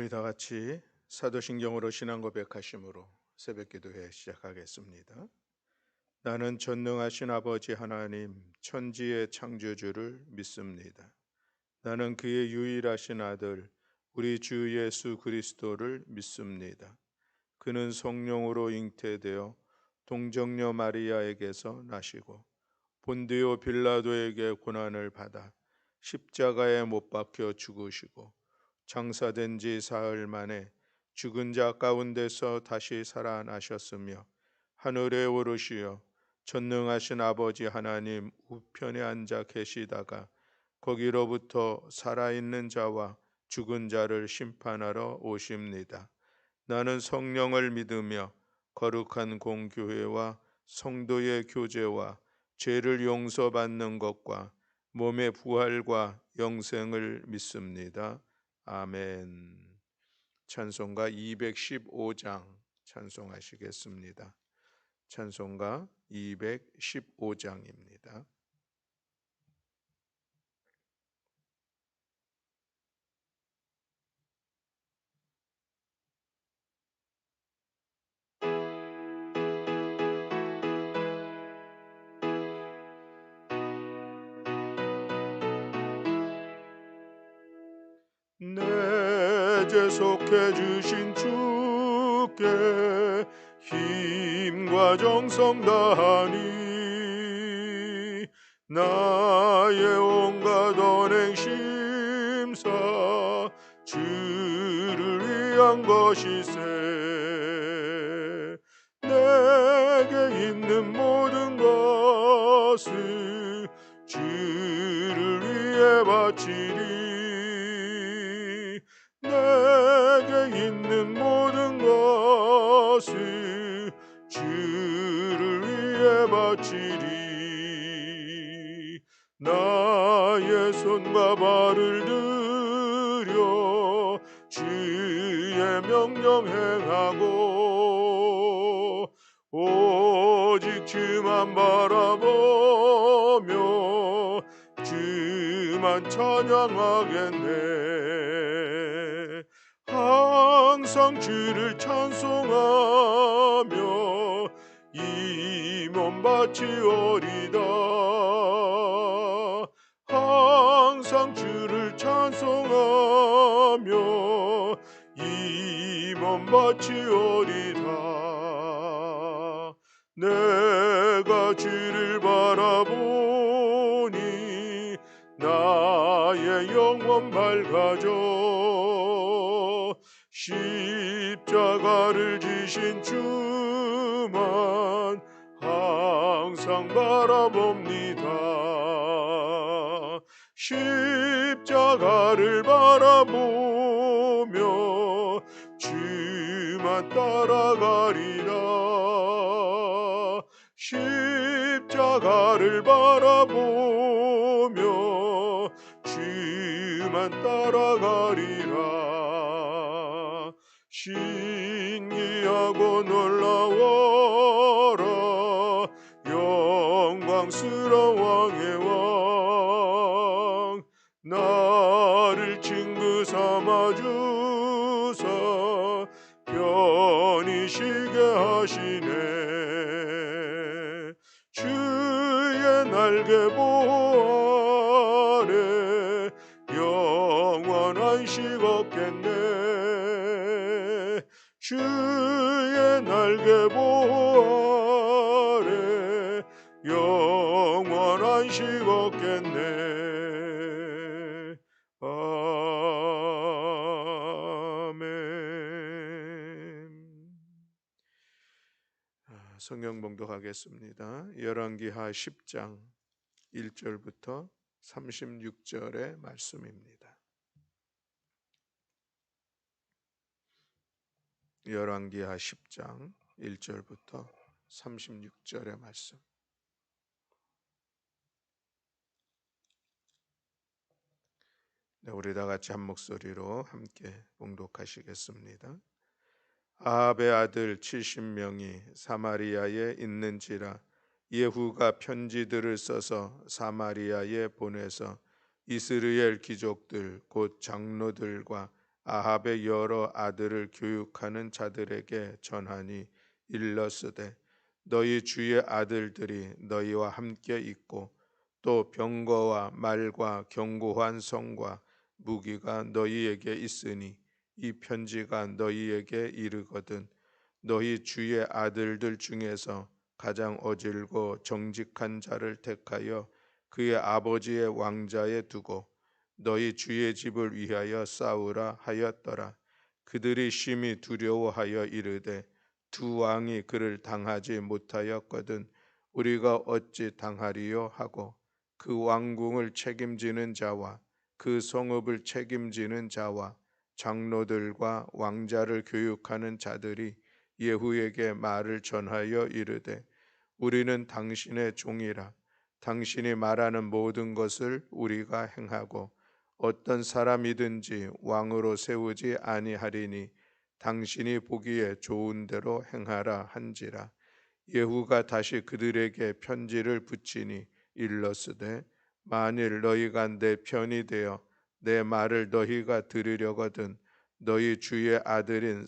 우리 다 같이 사도신경으로 신앙 고백하심으로 새벽 기도회 시작하겠습니다. 나는 전능하신 아버지 하나님 천지의 창조주를 믿습니다. 나는 그의 유일하신 아들 우리 주 예수 그리스도를 믿습니다. 그는 성령으로 잉태되어 동정녀 마리아에게서 나시고 본디오 빌라도에게 고난을 받아 십자가에 못 박혀 죽으시고 장사된 지 사흘 만에 죽은 자 가운데서 다시 살아나셨으며 하늘에 오르시어 전능하신 아버지 하나님 우편에 앉아 계시다가 거기로부터 살아있는 자와 죽은 자를 심판하러 오십니다. 나는 성령을 믿으며 거룩한 공교회와 성도의 교제와 죄를 용서받는 것과 몸의 부활과 영생을 믿습니다. 아멘. 찬송가 215장 찬송하시겠습니다. 찬송가 215장입니다. 내 죄 속해 주신 주께 힘과 정성 다하니 나의 온갖 언행 심사 주를 위한 것이세. 내게 있는 모든 것을 주를 위해 바치리. 내게 있는 모든 것을 주를 위해 바치리. 나의 손과 발을 들여 주의 명령 행하고 오직 주만 바라보며 주만 찬양하겠네. 항상 주를 찬송하며 이 몸 바치오리다. 항상 주를 찬송하며 이 몸 바치오리다. 내가 주를 바라보니 나의 영혼 밝아져. 십자가를 지신 주만 항상 바라봅니다. 십자가를 바라보며 주만 따라가리라. 십자가를 바라보며 주만 따라가리라. 신기하고 놀라워라 영광스러운 왕의 왕. 나를 친구 삼아 주사 편히 쉬게 하시네. 주의 날개 보호 아래 영원한 식 얻겠네. 주의 날개 보호 아래 영원한 식 얻겠네. 아멘. 성경 봉독하겠습니다. 열왕기하 10장 1절부터 36절의 말씀입니다. 열왕기하 10장 1절부터 36절의 말씀. 네, 우리 다 같이 한 목소리로 함께 봉독하시겠습니다. 아합의 아들 70명이 사마리아에 있는지라 예후가 편지들을 써서 사마리아에 보내서 이스라엘 귀족들 곧 장로들과 아합의 여러 아들을 교육하는 자들에게 전하니 일러스되 너희 주의 아들들이 너희와 함께 있고 또 병거와 말과 견고한 성과 무기가 너희에게 있으니 이 편지가 너희에게 이르거든 너희 주의 아들들 중에서 가장 어질고 정직한 자를 택하여 그의 아버지의 왕자에 두고 너희 주의 집을 위하여 싸우라 하였더라. 그들이 심히 두려워하여 이르되 두 왕이 그를 당하지 못하였거든 우리가 어찌 당하리요 하고 그 왕궁을 책임지는 자와 그 성읍을 책임지는 자와 장로들과 왕자를 교육하는 자들이 예후에게 말을 전하여 이르되 우리는 당신의 종이라 당신이 말하는 모든 것을 우리가 행하고 어떤 사람이든지 왕으로 세우지 아니하리니 당신이 보기에 좋은 대로 행하라 한지라. 예후가 다시 그들에게 편지를 붙이니 일러스되 만일 너희가 내 편이 되어 내 말을 너희가 들으려거든 너희 주의 아들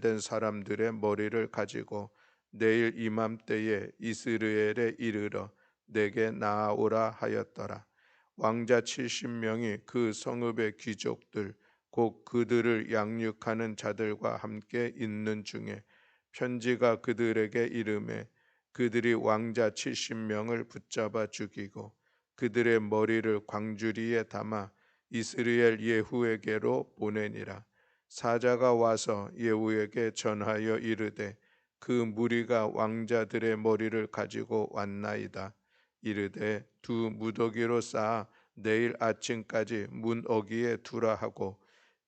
된 사람들의 머리를 가지고 내일 이맘때에 이스라엘에 이르러 내게 나아오라 하였더라. 왕자 70명이 그 성읍의 귀족들 곧 그들을 양육하는 자들과 함께 있는 중에 편지가 그들에게 이르매 그들이 왕자 70명을 붙잡아 죽이고 그들의 머리를 광주리에 담아 이스라엘 예후에게로 보내니라. 사자가 와서 예후에게 전하여 이르되 그 무리가 왕자들의 머리를 가지고 왔나이다. 이르되 두 무더기로 쌓아 내일 아침까지 문 어귀에 두라 하고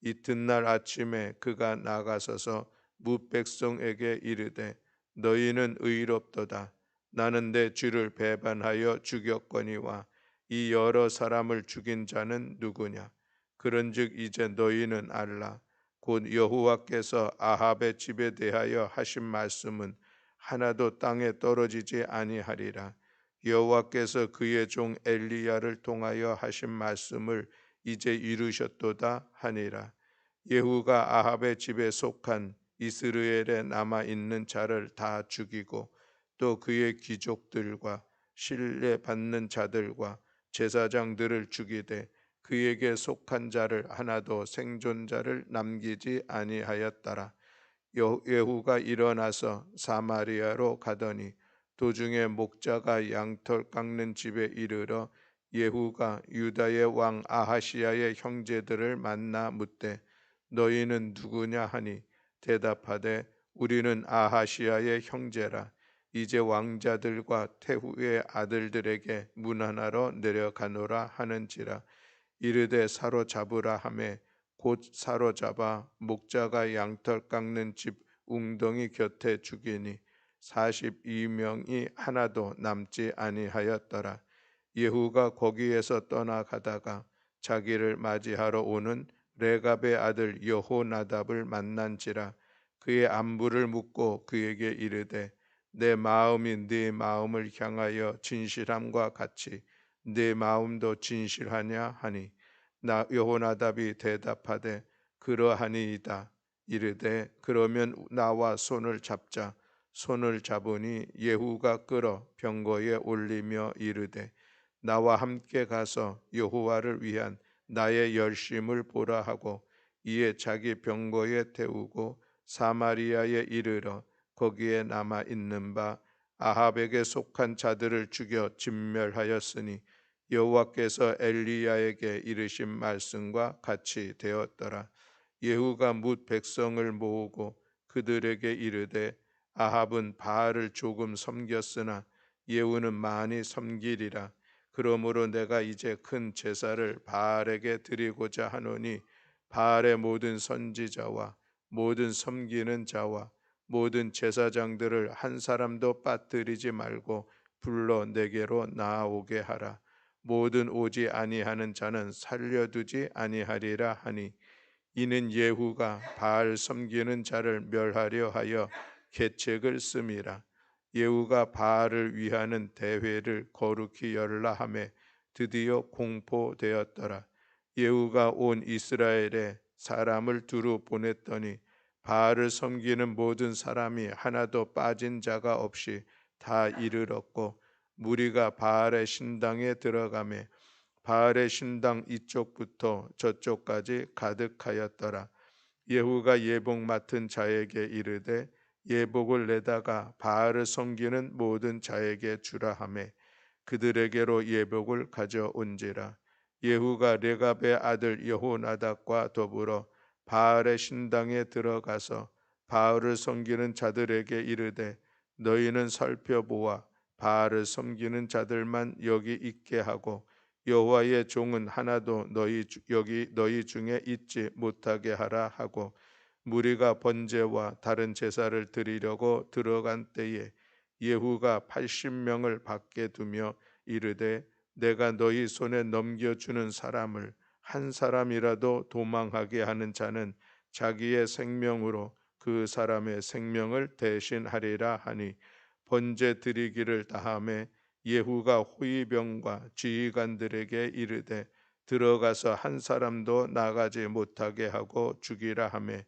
이튿날 아침에 그가 나가서서 무백성에게 이르되 너희는 의롭도다. 나는 내 주를 배반하여 죽였거니와 이 여러 사람을 죽인 자는 누구냐? 그런즉 이제 너희는 알라. 곧 여호와께서 아합의 집에 대하여 하신 말씀은 하나도 땅에 떨어지지 아니하리라. 여호와께서 그의 종 엘리야를 통하여 하신 말씀을 이제 이루셨도다 하니라. 예후가 아합의 집에 속한 이스라엘에 남아 있는 자를 다 죽이고 또 그의 귀족들과 신뢰 받는 자들과 제사장들을 죽이되 그에게 속한 자를 하나도 생존자를 남기지 아니하였더라. 예후가 일어나서 사마리아로 가더니 도중에 목자가 양털 깎는 집에 이르러 예후가 유다의 왕 아하시야의 형제들을 만나 묻되 너희는 누구냐 하니 대답하되 우리는 아하시야의 형제라. 이제 왕자들과 태후의 아들들에게 문안하러 내려가노라 하는지라. 이르되 사로잡으라 하매 곧 사로잡아 목자가 양털 깎는 집 웅덩이 곁에 죽이니 42명이 하나도 남지 아니하였더라. 예후가 거기에서 떠나가다가 자기를 맞이하러 오는 레갑의 아들 여호나답을 만난지라. 그의 안부를 묻고 그에게 이르되 내 마음이 네 마음을 향하여 진실함과 같이 네 마음도 진실하냐 하니 나 여호나답이 대답하되 그러하니이다. 이르되 그러면 나와 손을 잡자. 손을 잡으니 예후가 끌어 병거에 올리며 이르되 나와 함께 가서 여호와를 위한 나의 열심을 보라 하고 이에 자기 병거에 태우고 사마리아에 이르러 거기에 남아 있는 바 아합에게 속한 자들을 죽여 진멸하였으니 여호와께서 엘리야에게 이르신 말씀과 같이 되었더라. 예후가 뭇 백성을 모으고 그들에게 이르되 아합은 바알을 조금 섬겼으나 예후는 많이 섬기리라. 그러므로 내가 이제 큰 제사를 바알에게 드리고자 하노니 바알의 모든 선지자와 모든 섬기는 자와 모든 제사장들을 한 사람도 빠뜨리지 말고 불러 내게로 나아오게 하라. 모든 오지 아니하는 자는 살려두지 아니하리라 하니 이는 예후가 바알 섬기는 자를 멸하려 하여 계책을 씀이라. 예후가 바알을 위하는 대회를 거룩히 열라 하매 드디어 공포되었더라. 예후가 온 이스라엘에 사람을 두루 보냈더니 바알을 섬기는 모든 사람이 하나도 빠진 자가 없이 다 이르렀고 무리가 바알의 신당에 들어가매 바알의 신당 이쪽부터 저쪽까지 가득하였더라. 예후가 예복 맡은 자에게 이르되 예복을 내다가 바알을 섬기는 모든 자에게 주라 하매 그들에게로 예복을 가져온지라. 예후가 레갑의 아들 여호나답과 더불어 바알의 신당에 들어가서 바알을 섬기는 자들에게 이르되 너희는 살펴보아 바알을 섬기는 자들만 여기 있게 하고 여호와의 종은 하나도 너희 중에 있지 못하게 하라 하고 무리가 번제와 다른 제사를 드리려고 들어간 때에 예후가 80명을 밖에 두며 이르되 내가 너희 손에 넘겨주는 사람을 한 사람이라도 도망하게 하는 자는 자기의 생명으로 그 사람의 생명을 대신하리라 하니 번제 드리기를 다함에 예후가 호위병과 지휘관들에게 이르되 들어가서 한 사람도 나가지 못하게 하고 죽이라 하매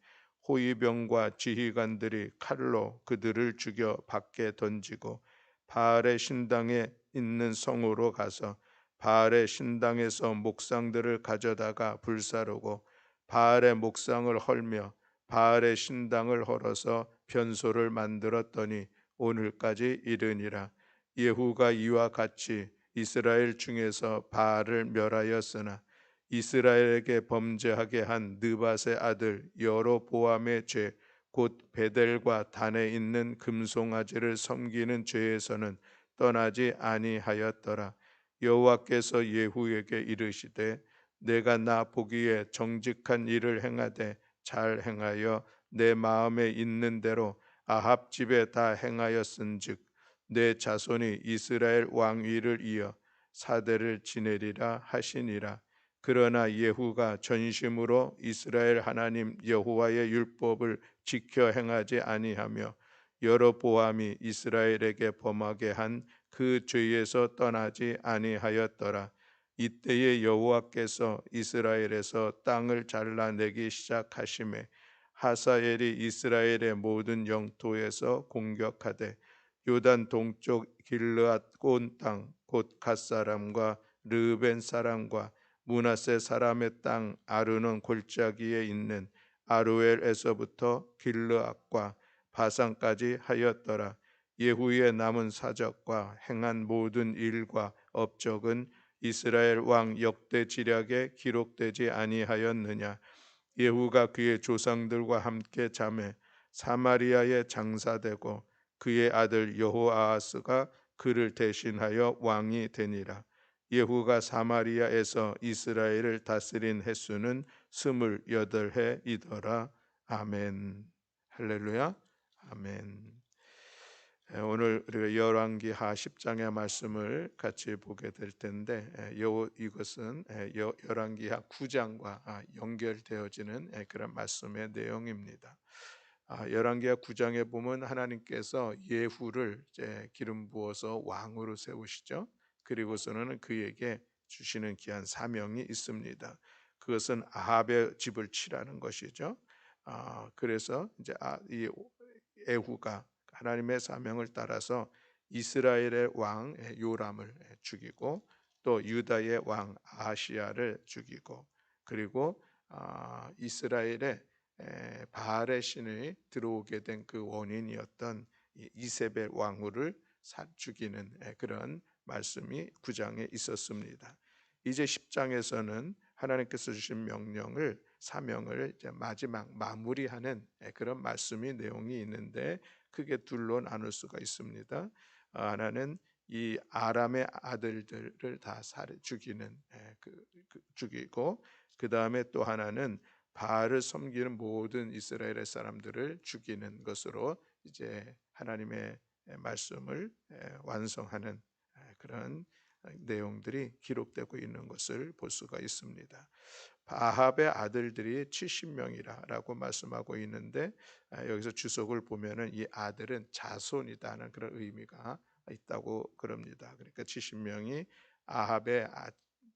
호위병과 지휘관들이 칼로 그들을 죽여 밖에 던지고 바알의 신당에 있는 성으로 가서 바알의 신당에서 목상들을 가져다가 불사르고 바알의 목상을 헐며 바알의 신당을 헐어서 변소를 만들었더니 오늘까지 이르니라. 예후가 이와 같이 이스라엘 중에서 바알을 멸하였으나 이스라엘에게 범죄하게 한 느밧의 아들 여로보암의 죄 곧 베델과 단에 있는 금송아지를 섬기는 죄에서는 떠나지 아니하였더라. 여호와께서 예후에게 이르시되 내가 나 보기에 정직한 일을 행하되 잘 행하여 내 마음에 있는 대로 아합 집에 다 행하였은즉 내 자손이 이스라엘 왕위를 이어 사대를 지내리라 하시니라. 그러나 예후가 전심으로 이스라엘 하나님 여호와의 율법을 지켜 행하지 아니하며 여로보암이 이스라엘에게 범하게 한 그 죄에서 떠나지 아니하였더라. 이때에 여호와께서 이스라엘에서 땅을 잘라내기 시작하심에 하사엘이 이스라엘의 모든 영토에서 공격하되 요단 동쪽 길르앗 온 땅 곧 갓 사람과 르벤 사람과 므낫세 사람의 땅 아르논 골짜기에 있는 아루엘에서부터 길르앗과 바산까지 하였더라. 예후의 남은 사적과 행한 모든 일과 업적은 이스라엘 왕 역대 지략에 기록되지 아니하였느냐. 예후가 그의 조상들과 함께 잠에 사마리아에 장사되고 그의 아들 여호아하스가 그를 대신하여 왕이 되니라. 예후가 사마리아에서 이스라엘을 다스린 횟수는 28해이더라. 아멘. 할렐루야. 아멘. 오늘 우리가 열왕기하 10장의 말씀을 같이 보게 될 텐데 이것은 열왕기하 9장과 연결되어지는 그런 말씀의 내용입니다. 열왕기하 9장에 보면 하나님께서 예후를 이제 기름 부어서 왕으로 세우시죠. 그리고서는 그에게 주시는 귀한 사명이 있습니다. 그것은 아합의 집을 치라는 것이죠. 그래서 이제 이 에후가 하나님의 사명을 따라서 이스라엘의 왕 요람을 죽이고 또 유다의 왕 아하시야를 죽이고 그리고 이스라엘의 바알의 신이 들어오게 된 그 원인이었던 이세벨 왕후를 죽이는 그런 말씀이 9장에 있었습니다. 이제 10장에서는 하나님께서 주신 명령을 사명을 이제 마지막 마무리하는 그런 말씀이 내용이 있는데 크게 둘로 나눌 수가 있습니다. 하나는 이 아람의 아들들을 다 죽이는 죽이고 그 다음에 또 하나는 바알을 섬기는 모든 이스라엘의 사람들을 죽이는 것으로 이제 하나님의 말씀을 완성하는 그런 내용들이 기록되고 있는 것을 볼 수가 있습니다. 아합의 아들들이 70명이라고 말씀하고 있는데 여기서 주석을 보면은 이 아들은 자손이다는 그런 의미가 있다고 그럽니다. 그러니까 70명이 아합의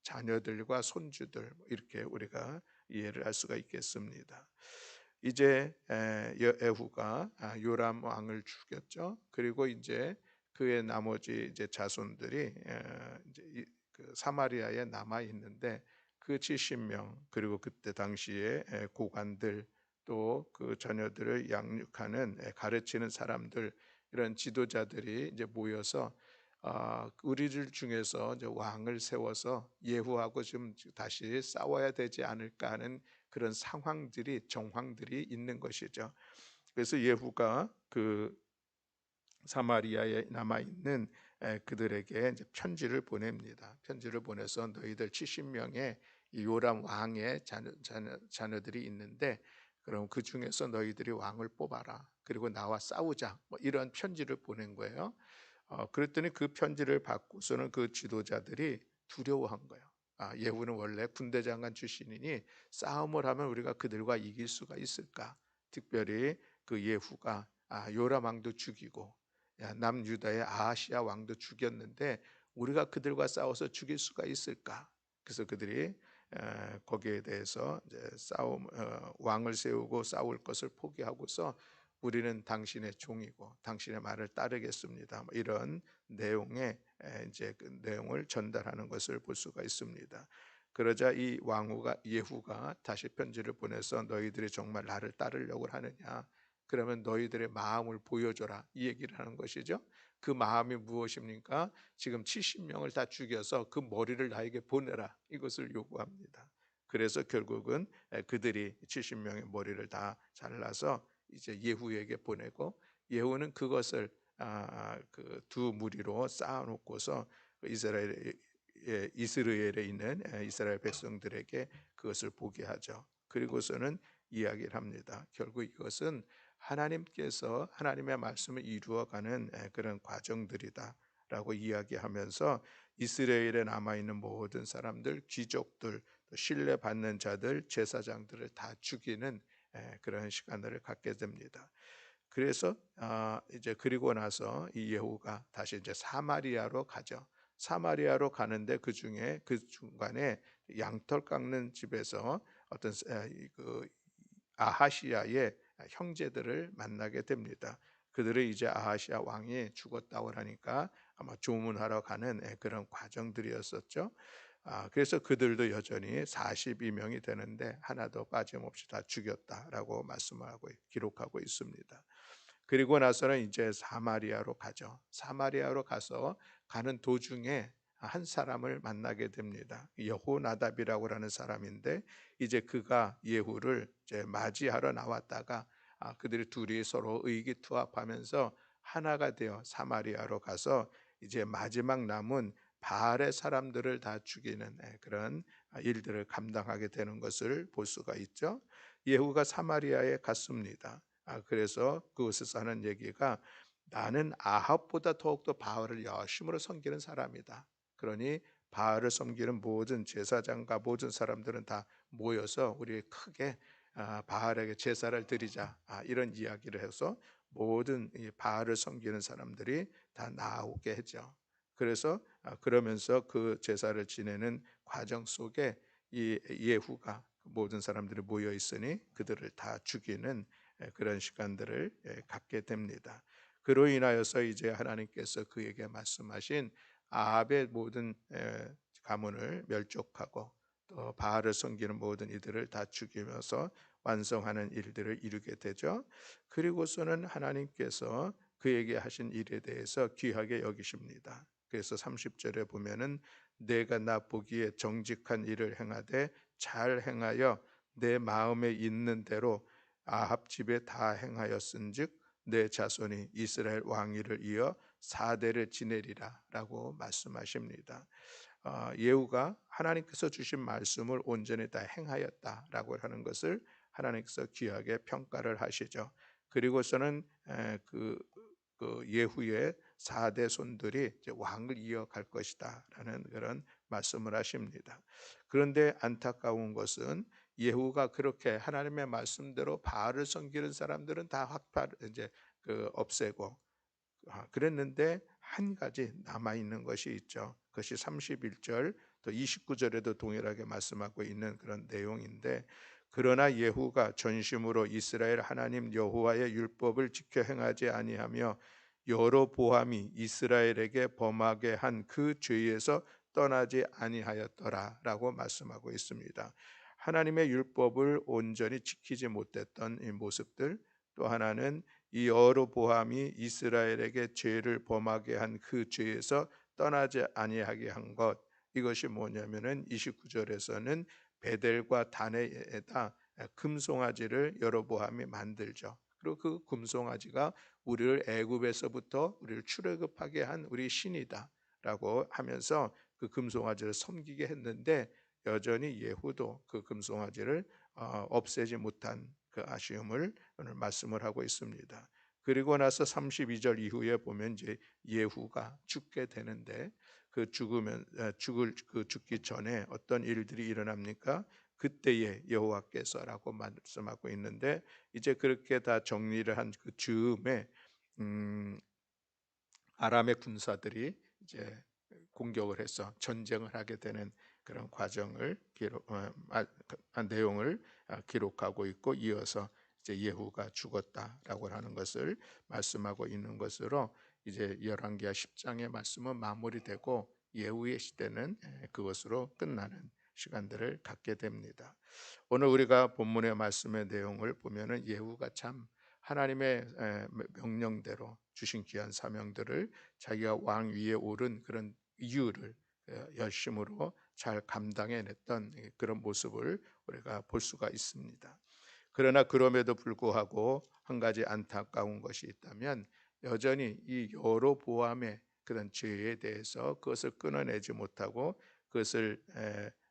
자녀들과 손주들 이렇게 우리가 이해를 할 수가 있겠습니다. 이제 에후가 요람 왕을 죽였죠. 그리고 이제 그의 나머지 이제 자손들이 이제 그 사마리아에 남아 있는데 그 70명 그리고 그때 당시에 고관들 또 그 자녀들을 양육하는 가르치는 사람들 이런 지도자들이 이제 모여서 우리들 중에서 이제 왕을 세워서 예후하고 좀 다시 싸워야 되지 않을까 하는 그런 상황들이 정황들이 있는 것이죠. 그래서 예후가 그 사마리아에 남아 있는 그들에게 이제 편지를 보냅니다. 편지를 보내서 너희들 70명의 요람 왕의 자녀들이 있는데 그럼 그 중에서 너희들이 왕을 뽑아라. 그리고 나와 싸우자. 뭐 이런 편지를 보낸 거예요. 그랬더니 그 편지를 받고서는 그 지도자들이 두려워한 거예요. 예후는 원래 군대 장관 출신이니 싸움을 하면 우리가 그들과 이길 수가 있을까? 특별히 그 예후가 요람 왕도 죽이고 남유다의 아하시아 왕도 죽였는데 우리가 그들과 싸워서 죽일 수가 있을까? 그래서 그들이 거기에 대해서 이제 왕을 세우고 싸울 것을 포기하고서 우리는 당신의 종이고 당신의 말을 따르겠습니다. 뭐 이런 내용의 이제 그 내용을 전달하는 것을 볼 수가 있습니다. 그러자 이 왕후가 예후가 다시 편지를 보내서 너희들이 정말 나를 따르려고 하느냐? 그러면 너희들의 마음을 보여줘라 이 얘기를 하는 것이죠. 그 마음이 무엇입니까? 지금 70명을 다 죽여서 그 머리를 나에게 보내라 이것을 요구합니다. 그래서 결국은 그들이 70명의 머리를 다 잘라서 이제 예후에게 보내고 예후는 그것을 그 두 무리로 쌓아놓고서 이스라엘에 있는 이스라엘 백성들에게 그것을 보게 하죠. 그리고서는 이야기를 합니다. 결국 이것은 하나님께서 하나님의 말씀을 이루어가는 그런 과정들이다라고 이야기하면서 이스라엘에 남아 있는 모든 사람들, 귀족들, 신뢰받는 자들, 제사장들을 다 죽이는 그런 시간들을 갖게 됩니다. 그래서 이제 그리고 나서 이 예후가 다시 이제 사마리아로 가죠. 사마리아로 가는데 그 중에 그 중간에 양털 깎는 집에서 어떤 그 아하시아의 형제들을 만나게 됩니다. 그들은 이제 아하시아 왕이 죽었다고 하니까 아마 조문하러 가는 그런 과정들이었었죠. 그래서 그들도 여전히 42명이 되는데 하나도 빠짐없이 다 죽였다라고 말씀하고 기록하고 있습니다. 그리고 나서는 이제 사마리아로 가죠. 사마리아로 가서 가는 도중에 한 사람을 만나게 됩니다. 여호나답이라고 하는 사람인데 이제 그가 예후를 이제 맞이하러 나왔다가 그들이 둘이 서로 의기투합하면서 하나가 되어 사마리아로 가서 이제 마지막 남은 바알의 사람들을 다 죽이는 그런 일들을 감당하게 되는 것을 볼 수가 있죠. 예후가 사마리아에 갔습니다. 그래서 그곳에서 하는 얘기가 나는 아합보다 더욱더 바알을 열심으로 섬기는 사람이다. 그러니 바알을 섬기는 모든 제사장과 모든 사람들은 다 모여서 우리 크게 바알에게 제사를 드리자 이런 이야기를 해서 모든 이 바알을 섬기는 사람들이 다 나오게 했죠. 그래서 그러면서 그 제사를 지내는 과정 속에 이 예후가 모든 사람들이 모여 있으니 그들을 다 죽이는 그런 시간들을 갖게 됩니다. 그로 인하여서 이제 하나님께서 그에게 말씀하신 아합의 모든 가문을 멸족하고 또 바알을 섬기는 모든 이들을 다 죽이면서 완성하는 일들을 이루게 되죠. 그리고서는 하나님께서 그에게 하신 일에 대해서 귀하게 여기십니다. 그래서 30절에 보면은 내가 나 보기에 정직한 일을 행하되 잘 행하여 내 마음에 있는 대로 아합 집에 다 행하였은즉 내 자손이 이스라엘 왕위를 이어 4대를 지내리라라고 말씀하십니다. 예후가 하나님께서 주신 말씀을 온전히 다 행하였다라고 하는 것을 하나님께서 귀하게 평가를 하시죠. 그리고서는 그 예후의 4대 손들이 이제 왕을 이어갈 것이다라는 그런 말씀을 하십니다. 그런데 안타까운 것은 예후가 그렇게 하나님의 말씀대로 바알을 섬기는 사람들은 다 이제 없애고 그랬는데 한 가지 남아 있는 것이 있죠. 그것이 31절 또 29절에도 동일하게 말씀하고 있는 그런 내용인데, 그러나 예후가 전심으로 이스라엘 하나님 여호와의 율법을 지켜 행하지 아니하며 여로보암이 이스라엘에게 범하게 한 그 죄에서 떠나지 아니하였더라라고 말씀하고 있습니다. 하나님의 율법을 온전히 지키지 못했던 이 모습들, 또 하나는 이 여로보암이 이스라엘에게 죄를 범하게 한 그 죄에서 떠나지 아니하게 한 것, 이것이 뭐냐면은 29절에서는 베델과 다네에다 금송아지를 여로보암이 만들죠. 그리고 그 금송아지가 우리를 애굽에서부터 우리를 출애굽하게 한 우리 신이다라고 하면서 그 금송아지를 섬기게 했는데, 여전히 예후도 그 금송아지를 없애지 못한 그 아쉬움을 오늘 말씀을 하고 있습니다. 그리고 나서 32절 이후에 보면 이제 예후가 죽게 되는데, 그 죽기 전에 어떤 일들이 일어납니까? 그때에 여호와께서라고 말씀하고 있는데, 이제 그렇게 다 정리를 한 그 즈음에 아람의 군사들이 이제 공격을 해서 전쟁을 하게 되는 그런 과정을 내용을 기록하고 있고, 이어서 이제 예후가 죽었다라고 하는 것을 말씀하고 있는 것으로 이제 열왕기하 10장의 말씀은 마무리되고 예후의 시대는 그것으로 끝나는 시간들을 갖게 됩니다. 오늘 우리가 본문의 말씀의 내용을 보면은 예후가 참 하나님의 명령대로 주신 귀한 사명들을 자기가 왕 위에 오른 그런 이유를 열심으로 잘 감당해냈던 그런 모습을 우리가 볼 수가 있습니다. 그러나 그럼에도 불구하고 한 가지 안타까운 것이 있다면, 여전히 이 여로보암의 그런 죄에 대해서 그것을 끊어내지 못하고 그것을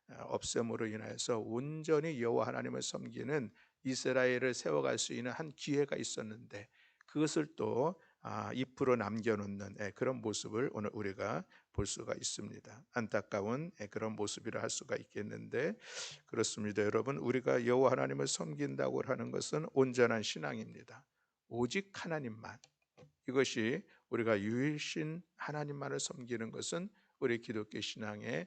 없앰으로 인하여서 온전히 여호와 하나님을 섬기는 이스라엘을 세워갈 수 있는 한 기회가 있었는데, 그것을 또 2% 남겨놓는 그런 모습을 오늘 우리가 볼 수가 있습니다. 안타까운 그런 모습이라 할 수가 있겠는데, 그렇습니다. 여러분, 우리가 여호와 하나님을 섬긴다고 하는 것은 온전한 신앙입니다. 오직 하나님만, 이것이 우리가 유일신 하나님만을 섬기는 것은 우리 기독교 신앙의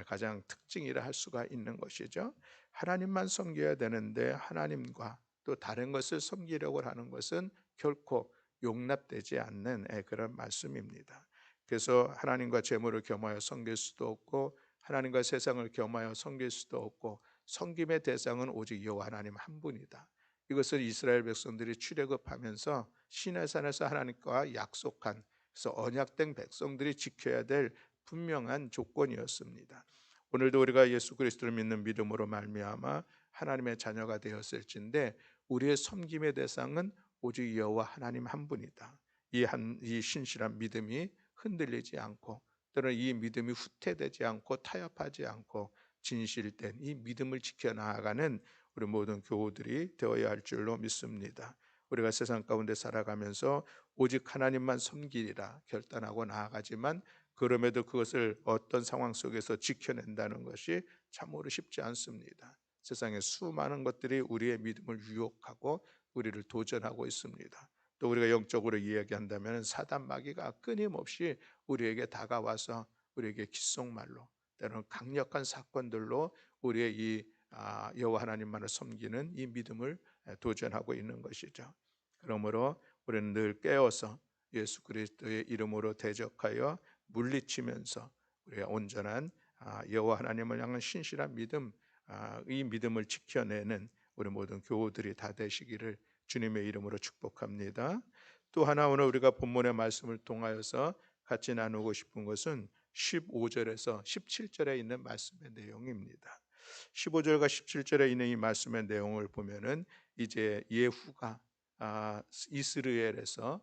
가장 특징이라 할 수가 있는 것이죠. 하나님만 섬겨야 되는데 하나님과 또 다른 것을 섬기려고 하는 것은 결코 용납되지 않는 그런 말씀입니다. 그래서 하나님과 재물을 겸하여 섬길 수도 없고, 하나님과 세상을 겸하여 섬길 수도 없고, 섬김의 대상은 오직 여호와 하나님 한 분이다. 이것을 이스라엘 백성들이 출애굽하면서 시내산에서 하나님과 약속한, 그래서 언약된 백성들이 지켜야 될 분명한 조건이었습니다. 오늘도 우리가 예수 그리스도를 믿는 믿음으로 말미암아 하나님의 자녀가 되었을진데, 우리의 섬김의 대상은 오직 여호와 하나님 한 분이다. 이 신실한 믿음이 흔들리지 않고, 또는 이 믿음이 후퇴되지 않고 타협하지 않고 진실된 이 믿음을 지켜나가는 우리 모든 교우들이 되어야 할 줄로 믿습니다. 우리가 세상 가운데 살아가면서 오직 하나님만 섬기리라 결단하고 나아가지만, 그럼에도 그것을 어떤 상황 속에서 지켜낸다는 것이 참으로 쉽지 않습니다. 세상에 수많은 것들이 우리의 믿음을 유혹하고 우리를 도전하고 있습니다. 또 우리가 영적으로 이야기한다면 사단 마귀가 끊임없이 우리에게 다가와서 우리에게 귓속말로, 때로는 강력한 사건들로 우리의 이 여호와 하나님만을 섬기는 이 믿음을 도전하고 있는 것이죠. 그러므로 우리는 늘 깨어서 예수 그리스도의 이름으로 대적하여 물리치면서 우리가 온전한 여호와 하나님을 향한 신실한 믿음, 이 믿음을 지켜내는 우리 모든 교우들이 다 되시기를 주님의 이름으로 축복합니다. 또 하나 오늘 우리가 본문의 말씀을 통하여서 같이 나누고 싶은 것은 15절에서 17절에 있는 말씀의 내용입니다. 15절과 17절에 있는 이 말씀의 내용을 보면은 이제 예후가 이스라엘에서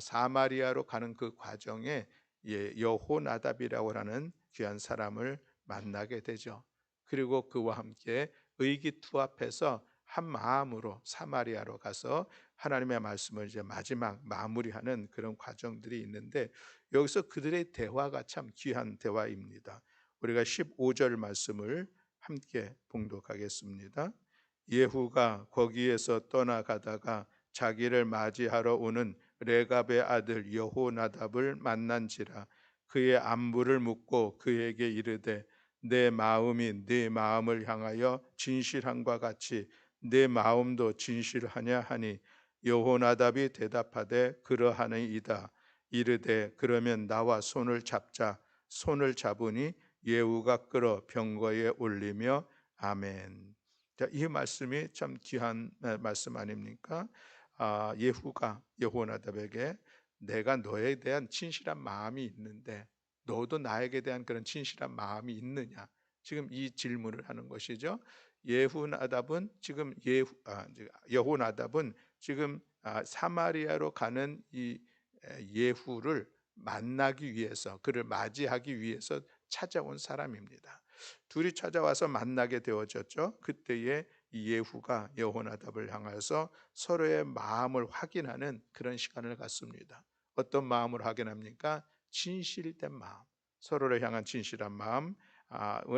사마리아로 가는 그 과정에 여호나답이라고 하는 귀한 사람을 만나게 되죠. 그리고 그와 함께 의기투합해서 한 마음으로 사마리아로 가서 하나님의 말씀을 이제 마지막 마무리하는 그런 과정들이 있는데, 여기서 그들의 대화가 참 귀한 대화입니다. 우리가 15절 말씀을 함께 봉독하겠습니다. 예후가 거기에서 떠나가다가 자기를 맞이하러 오는 레갑의 아들 여호나답을 만난지라 그의 안부를 묻고 그에게 이르되 내 마음이 네 마음을 향하여 진실함과 같이 내 마음도 진실하냐 하니 여호나답이 대답하되 그러하니이다. 이르되 그러면 나와 손을 잡자. 손을 잡으니 예후가 끌어 병거에 올리며 아멘. 자, 이 말씀이 참 귀한 말씀 아닙니까? 예후가 여호나답에게 내가 너에 대한 진실한 마음이 있는데 너도 나에게 대한 그런 진실한 마음이 있느냐? 지금 이 질문을 하는 것이죠. 예후나답은 지금 여호나답은 지금 사마리아로 가는 이 예후를 만나기 위해서 그를 맞이하기 위해서 찾아온 사람입니다. 둘이 찾아와서 만나게 되어졌죠. 그때에 이 예후가 여호나답을 향해서 서로의 마음을 확인하는 그런 시간을 갖습니다. 어떤 마음을 확인합니까? 진실된 마음, 서로를 향한 진실한 마음을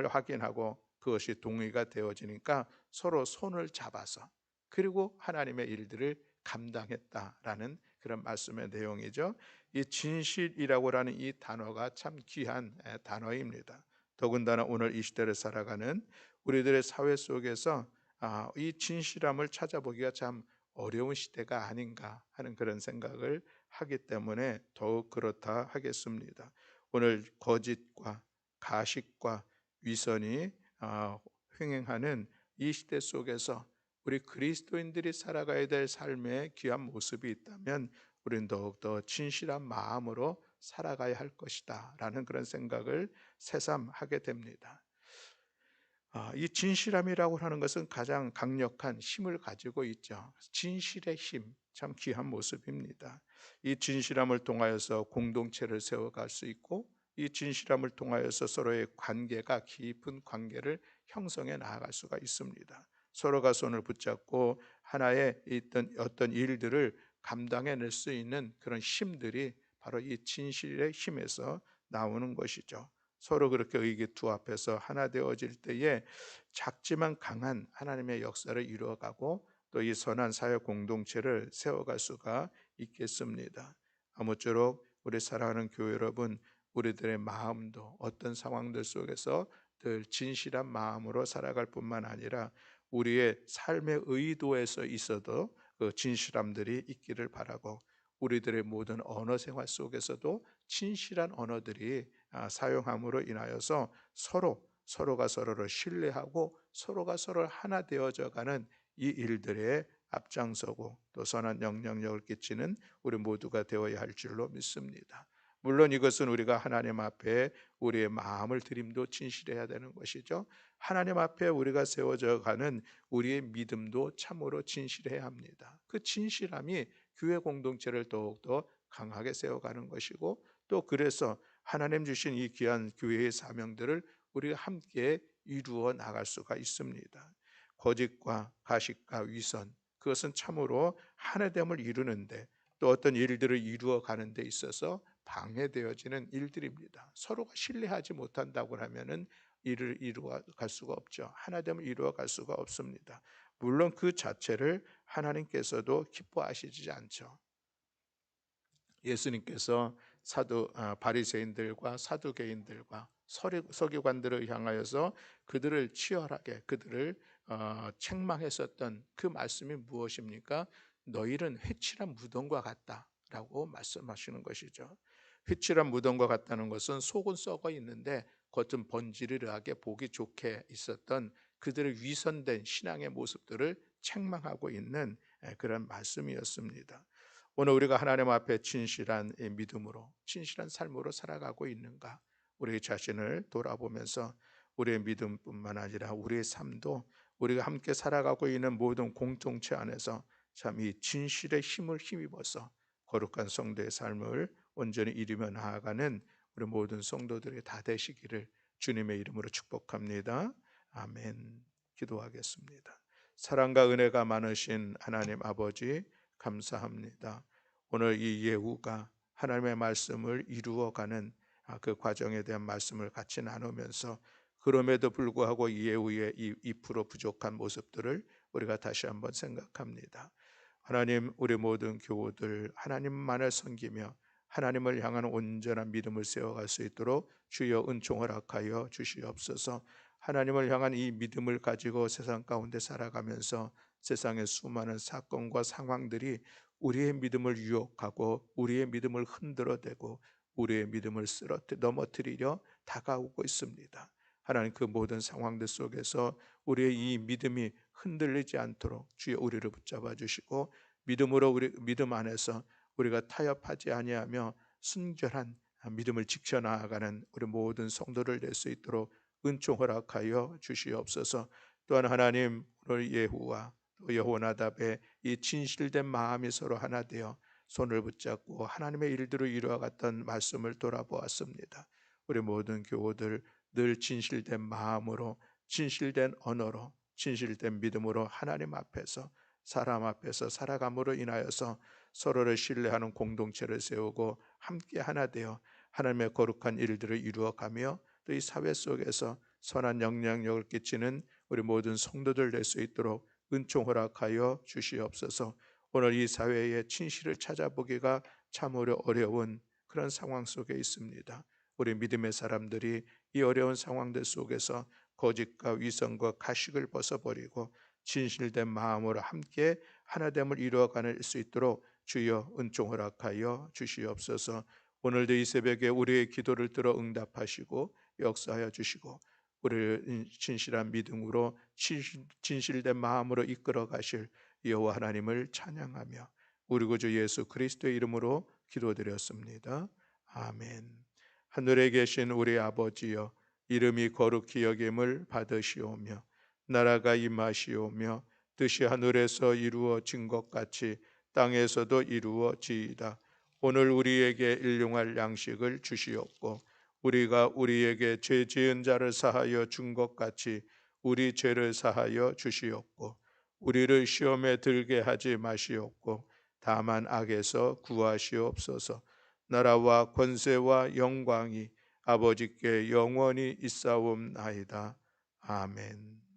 확인하고 그것이 동의가 되어지니까 서로 손을 잡아서 그리고 하나님의 일들을 감당했다라는 그런 말씀의 내용이죠. 이 진실이라고 하는 이 단어가 참 귀한 단어입니다. 더군다나 오늘 이 시대를 살아가는 우리들의 사회 속에서 이 진실함을 찾아보기가 참 어려운 시대가 아닌가 하는 그런 생각을 하기 때문에 더욱 그렇다 하겠습니다. 오늘 거짓과 가식과 위선이 횡행하는 이 시대 속에서 우리 그리스도인들이 살아가야 될 삶의 귀한 모습이 있다면 우리는 더욱더 진실한 마음으로 살아가야 할 것이다 라는 그런 생각을 새삼 하게 됩니다. 이 진실함이라고 하는 것은 가장 강력한 힘을 가지고 있죠. 진실의 힘, 참 귀한 모습입니다. 이 진실함을 통하여서 공동체를 세워갈 수 있고 이 진실함을 통하여서 서로의 관계가 깊은 관계를 형성해 나아갈 수가 있습니다. 서로가 손을 붙잡고 하나의 있던 어떤 일들을 감당해낼 수 있는 그런 힘들이 바로 이 진실의 힘에서 나오는 것이죠. 서로 그렇게 의기투합해서 하나 되어질 때에 작지만 강한 하나님의 역사를 이루어가고 또 이 선한 사회 공동체를 세워갈 수가 있겠습니다. 아무쪼록 우리 사랑하는 교회 여러분, 우리들의 마음도 어떤 상황들 속에서 늘 진실한 마음으로 살아갈 뿐만 아니라 우리의 삶의 의도에서 있어도 그 진실함들이 있기를 바라고 우리들의 모든 언어 생활 속에서도 진실한 언어들이 사용함으로 인하여서 서로가 서로를 신뢰하고 서로가 서로를 하나 되어져 가는 이 일들에 앞장서고 또 선한 영향력을 끼치는 우리 모두가 되어야 할 줄로 믿습니다. 물론 이것은 우리가 하나님 앞에 우리의 마음을 드림도 진실해야 되는 것이죠. 하나님 앞에 우리가 세워져 가는 우리의 믿음도 참으로 진실해야 합니다. 그 진실함이 교회 공동체를 더욱더 강하게 세워가는 것이고 또 그래서 하나님 주신 이 귀한 교회의 사명들을 우리가 함께 이루어 나갈 수가 있습니다. 거짓과 가식과 위선 그것은 참으로 하나됨을 이루는데 또 어떤 일들을 이루어 가는 데 있어서 방해되어지는 일들입니다. 서로가 신뢰하지 못한다고 하면은 일을 이루어 갈 수가 없죠. 하나됨을 이루어 갈 수가 없습니다. 물론 그 자체를 하나님께서도 기뻐하시지 않죠. 예수님께서 바리새인들과 사두개인들과 서기관들을 향하여서 그들을 치열하게 그들을 책망했었던 그 말씀이 무엇입니까? 너희는 회칠한 무덤과 같다라고 말씀하시는 것이죠. 회칠한 무덤과 같다는 것은 속은 썩어 있는데 겉은 번지르르하게 보기 좋게 있었던 그들의 위선된 신앙의 모습들을 책망하고 있는 그런 말씀이었습니다. 오늘 우리가 하나님 앞에 진실한 믿음으로 진실한 삶으로 살아가고 있는가? 우리 자신을 돌아보면서 우리의 믿음뿐만 아니라 우리의 삶도 우리가 함께 살아가고 있는 모든 공동체 안에서 참 이 진실의 힘을 힘입어서 거룩한 성도의 삶을 온전히 이루며 나아가는 우리 모든 성도들이 다 되시기를 주님의 이름으로 축복합니다. 아멘. 기도하겠습니다. 사랑과 은혜가 많으신 하나님 아버지 감사합니다. 오늘 이 예후가 하나님의 말씀을 이루어가는 그 과정에 대한 말씀을 같이 나누면서 그럼에도 불구하고 이 예후의 이 2% 부족한 모습들을 우리가 다시 한번 생각합니다. 하나님, 우리 모든 교우들 하나님만을 섬기며 하나님을 향한 온전한 믿음을 세워갈 수 있도록 주여 은총 허락하여 주시옵소서. 하나님을 향한 이 믿음을 가지고 세상 가운데 살아가면서 세상의 수많은 사건과 상황들이 우리의 믿음을 유혹하고 우리의 믿음을 흔들어대고 우리의 믿음을 넘어뜨리려 다가오고 있습니다. 하나님, 그 모든 상황들 속에서 우리의 이 믿음이 흔들리지 않도록 주여 우리를 붙잡아 주시고, 믿음 안에서 우리가 타협하지 아니하며 순결한 믿음을 지켜나가는 우리 모든 성도를 낼 수 있도록 은총 허락하여 주시옵소서. 또한 하나님, 오늘 예후와 또 여호나답의 이 진실된 마음이 서로 하나 되어 손을 붙잡고 하나님의 일들을 이루어갔던 말씀을 돌아보았습니다. 우리 모든 교우들 늘 진실된 마음으로, 진실된 언어로, 진실된 믿음으로 하나님 앞에서, 사람 앞에서 살아감으로 인하여서 서로를 신뢰하는 공동체를 세우고 함께 하나 되어 하나님의 거룩한 일들을 이루어가며 또 이 사회 속에서 선한 영향력을 끼치는 우리 모든 성도들 될 수 있도록 은총 허락하여 주시옵소서. 오늘 이 사회의 진실을 찾아보기가 참으로 어려운 그런 상황 속에 있습니다. 우리 믿음의 사람들이 이 어려운 상황들 속에서 거짓과 위선과 가식을 벗어버리고 진실된 마음으로 함께 하나됨을 이루어가는 수 있도록 주여 은총 허락하여 주시옵소서. 오늘도 이 새벽에 우리의 기도를 들어 응답하시고 역사하여 주시고 우리를 진실한 믿음으로 진실된 마음으로 이끌어 가실 여호와 하나님을 찬양하며 우리 구주 예수 그리스도의 이름으로 기도드렸습니다. 아멘. 하늘에 계신 우리 아버지여, 이름이 거룩히 여김을 받으시오며 나라가 임하시오며 뜻이 하늘에서 이루어진 것 같이 땅에서도 이루어지이다. 오늘 우리에게 일용할 양식을 주시옵고 우리가 우리에게 죄 지은 자를 사하여 준 것 같이 우리 죄를 사하여 주시옵고 우리를 시험에 들게 하지 마시옵고 다만 악에서 구하시옵소서. 나라와 권세와 영광이 아버지께 영원히 있사옵나이다. 아멘.